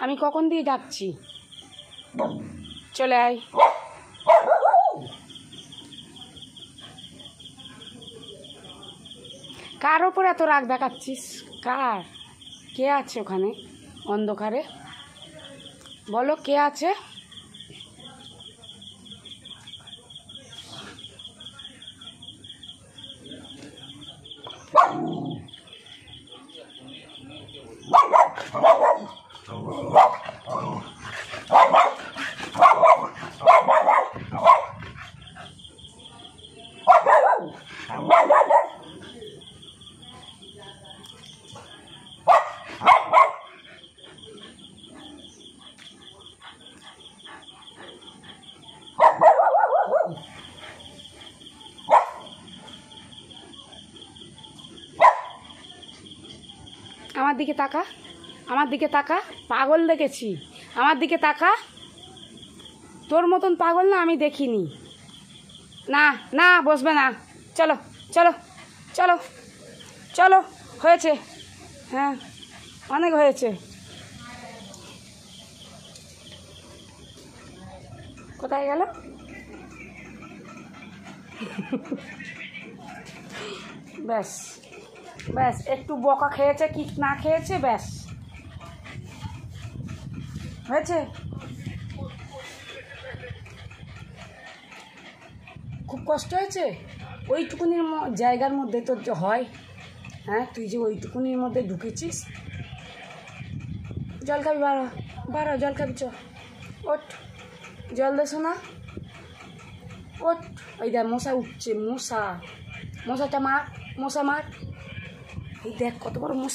আমি কখন দিয়ে ডাকছি, চলে আয়। কার ওপর এত রাগ দেখাচ্ছিস? কার? কে আছে ওখানে অন্ধকারে? বলো কে আছে? আমার দিকে তাকা, আমার দিকে তাকা। পাগল দেখেছি, আমার দিকে তাকা। তোর মতন পাগল না আমি দেখিনি। না না, বসবে না। চলো চলো চলো চলো, হয়েছে। হ্যাঁ, অনেক হয়েছে। কোথায় গেল? ব্যাস ব্যাস, একটু বকা খেয়েছে, কিক না খেয়েছে, ব্যাস হয়েছে। খুব কষ্ট হয়েছে। ওইটুকুনির জায়গার মধ্যে তোর যে হয়, হ্যাঁ, তুই যে ওইটুকুনির মধ্যে ঢুকেছিস। জল খাবি? বারো বারো, জল খাবি? চ, ওঠ, জল দেছো না? ওঠ। ওই দেখ মশা উঠছে, মশা, মশাটা মার, মশা মার। এই দেখ কত বড় মশা।